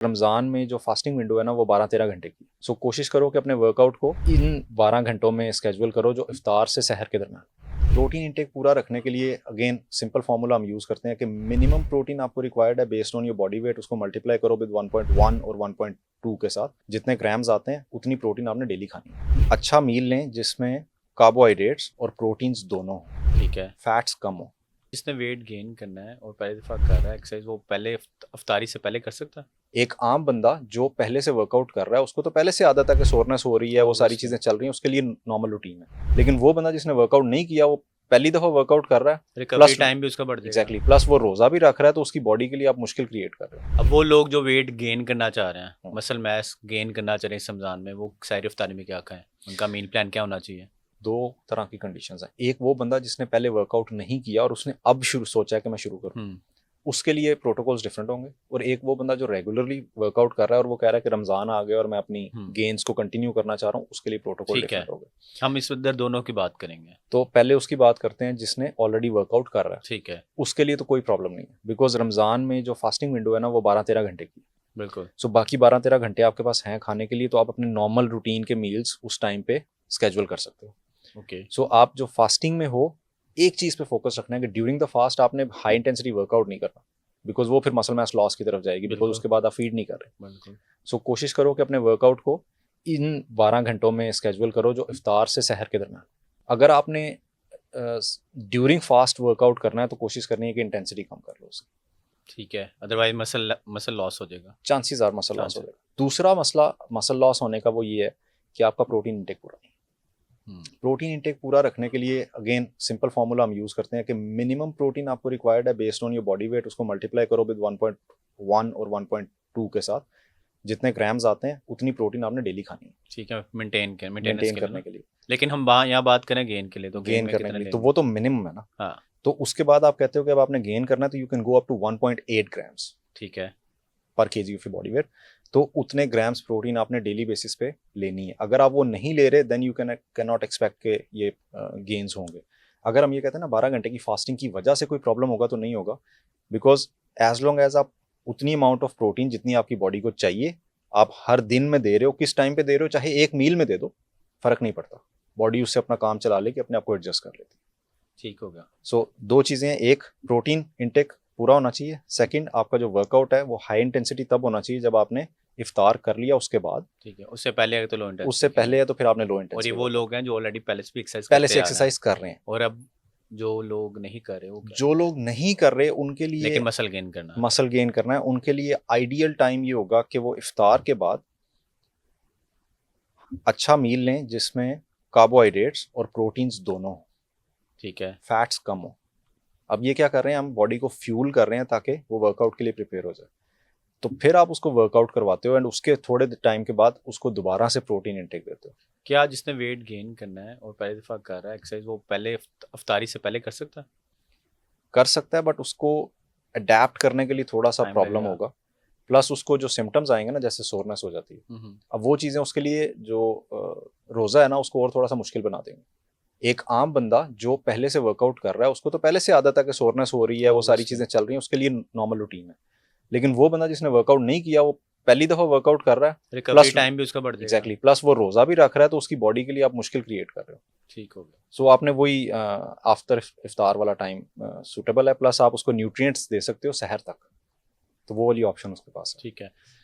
रमज़ान में जो fasting window है ना वो 12-13 घंटे की। सो कोशिश करो कि अपने वर्कआउट को इन 12 घंटों में स्केड्यूल करो जो इफ्तार से सहर के दरमियान। प्रोटीन इंटेक पूरा रखने के लिए अगेन सिंपल फार्मूला हम यूज़ करते हैं कि मिनिमम प्रोटीन आपको रिक्वायर्ड है based on your body weight, उसको मल्टीप्लाई करो विद 1.1 और 1.2 के साथ। जितने ग्राम्स आते हैं उतनी प्रोटीन आपने डेली खानी है। अच्छा मील लें जिसमें कार्बोहाइड्रेट्स और प्रोटीन्स दोनों हो, ठीक है। फैट्स कम हो। जिसने वेट गेन करना है और पहली दफ़ा कर रहा है एक्सरसाइज, वो पहले अफ्तारी से पहले कर सकता है? एक आम बंदा जो पहले से वर्कआउट कर रहा है उसको तो पहले से आदत है कि सोरनेस हो रही है, वो सारी Obviously. चीजें चल रही हैं, उसके लिए नॉर्मल रूटीन है। लेकिन वो बंदा जिसने वर्कआउट नहीं किया, वो पहली दफा वर्कआउट कर रहा है, रिकवरी प्लस टाइम भी उसका बढ़ जाएगा। एग्जैक्टली प्लस वो रोजा भी रख रहा है, तो उसकी बॉडी के लिए आप मुश्किल क्रिएट कर रहे हो। अब वो लोग जो वेट गेन करना चाह रहे हैं, मसल मास गेन करना चाह रहे हैं इस रमज़ान में, वो सहरी इफ्तारी में क्या खाएं? उनका मेन प्लान क्या होना चाहिए? दो तरह की कंडीशंस हैं। एक वो बंदा जिसने पहले वर्कआउट नहीं किया और उसने अब शुरू सोचा है कि मैं शुरू करूं, उसके लिए प्रोटोकॉल्स डिफरेंट होंगे। और एक वो बंदा जो रेगुलरली वर्कआउट कर रहा है और वो कह रहा है कि रमजान आ गया और मैं अपनी गेन्स को कंटिन्यू करना चाह रहा हूँ, उसके लिए प्रोटोकॉल ठीक है, डिफरेंट होंगे। हम इस उधर दोनों की बात करेंगे। तो पहले उसकी बात करते हैं जिसने ऑलरेडी वर्कआउट कर रहा है। ठीक है, उसके लिए तो कोई प्रॉब्लम नहीं है, बिकॉज रमजान में जो फास्टिंग विंडो है ना वो 12-13 घंटे की। बिल्कुल। सो बाकी 12-13 घंटे आपके पास हैं खाने के लिए, तो आप अपने नॉर्मल रूटीन के मील्स उस टाइम पे स्केड्यूल कर सकते हो। ओके। सो आप जो फास्टिंग में हो, एक चीज पे फोकस रखना है कि ड्यूरिंग द फास्ट आपने हाई इंटेंसिटी वर्कआउट नहीं करना, बिकॉज वो फिर मसल मास लॉस की तरफ जाएगी, बिकॉज उसके बाद आप फीड नहीं कर रहे। बिल्कुल। सो कोशिश करो कि अपने वर्कआउट को इन 12 घंटों में स्केड्यूल करो जो इफ्तार से सहर के दरमियान। अगर आपने ड्यूरिंग फास्ट वर्कआउट करना है तो कोशिश करनी है कि इंटेंसिटी कम कर लो उसकी। ठीक है, अदरवाइज मसल लॉस हो जाएगा। चांसेस आर मसल लॉस हो Chances. जाएगा। दूसरा मसला मसल लॉस होने का वो ये है कि आपका प्रोटीन इंटेक पूरा नहीं। प्रोटीन इंटेक पूरा रखने के लिए अगेन सिंपल फार्मूला हम यूज करते हैं कि मिनिमम प्रोटीन आपको रिक्वायर्ड है based on your body weight, उसको मल्टीप्लाई करो विद 1.1 और 1.2 के साथ। जितने ग्राम्स आते हैं उतनी प्रोटीन आपने डेली खानी है। ठीक है, मेंटेन करने के लिए। लेकिन हम यहाँ बात करें गेन के लिए, तो गेन में करने कितना के लिए तो लेंगे? वो तो मिनिमम है ना। हाँ। तो उसके बाद आप कहते हो कि अब आपने गेन करना है तो you can go up to 1.8 grams ठीक है। Per KG of body weight. तो उतने ग्राम्स प्रोटीन आपने डेली बेसिस पे लेनी है। अगर आप वो नहीं ले रहे then you can not expect के ये गेन्स होंगे। अगर हम ये कहते हैं ना 12 घंटे की फास्टिंग की वजह से कोई प्रॉब्लम होगा, तो नहीं होगा, बिकॉज एज लॉन्ग एज आप उतनी अमाउंट ऑफ प्रोटीन जितनी आपकी बॉडी को चाहिए आप हर दिन में दे रहे हो, किस टाइम पे दे रहे हो, चाहे एक मील में दे दो, फर्क नहीं पड़ता। बॉडी उससे अपना काम चला लेके अपने आप को एडजस्ट कर लेती है। ठीक हो गया। सो दो चीज़ें हैं, एक प्रोटीन इंटेक पूरा होना चाहिए, सेकंड आपका जो वर्कआउट है वो हाई इंटेंसिटी तब होना चाहिए जब आपने इफ्तार कर लिया उसके बाद। ठीक है, उससे पहले अगर तो लो इंटेंसिटी। उससे पहले है तो फिर आपने लो और ये इंटेंसिटी वो लोग हैं जो ऑलरेडी पहले से भी एक्सरसाइज पहले करते से आ रहे हैं, एक्सरसाइज कर रहे हैं। और अब जो लोग नहीं कर रहे वो क्या? जो लोग नहीं कर रहे उनके लिए लेकिन मसल गेन करना है। मसल गेन करना है, उनके लिए आइडियल टाइम ये होगा कि वो इफ्तार के बाद अच्छा मील लें जिसमें कार्बोहाइड्रेट्स और प्रोटीन्स दोनों हो, ठीक है। फैट्स कम हो। अब ये क्या कर रहे हैं, हम बॉडी को फ्यूल कर रहे हैं ताकि वो वर्कआउट के लिए प्रिपेयर हो जाए। तो फिर आप उसको वर्कआउट करवाते हो एंड उसके थोड़े टाइम के बाद उसको दोबारा से प्रोटीन इंटेक देते हो। क्या जिसने वेट गेन करना है और पहली दफ़ा कर रहा है एक्सरसाइज, वो पहले अफ्तारी से पहले कर सकता है? कर सकता है, बट उसको अडेप्ट करने के लिए थोड़ा सा Time प्रॉब्लम लगेगा। होगा। प्लस उसको जो सिम्टम्स आएंगे ना, जैसे सोरनेस हो जाती है, अब वो चीज़ें उसके लिए जो रोज़ा है ना उसको और थोड़ा सा मुश्किल बना देंगे। एक आम बंदा जो पहले से वर्कआउट कर रहा है उसको तो पहले से आदत है कि सोरनेस हो रही है, वो सारी Obviously. चीज़ें चल रही हैं, उसके लिए नॉर्मल रूटीन है। लेकिन वो बंदा जिसने वर्कआउट नहीं किया, वो पहली दफ़ा वर्कआउट कर रहा है, रिकवरी टाइम भी उसका बढ़ जाएगा। एग्जैक्टली प्लस वो रोज़ा भी रख रहा है, तो उसकी बॉडी के लिए आप मुश्किल क्रिएट कर रहे हो। ठीक हो गया। सो आपने वही आफ्टर इफ्तार वाला टाइम सूटेबल है, प्लस आप उसको न्यूट्रिएंट्स दे सकते हो सहर तक, तो वो वाली ऑप्शन उसके पास है। ठीक है।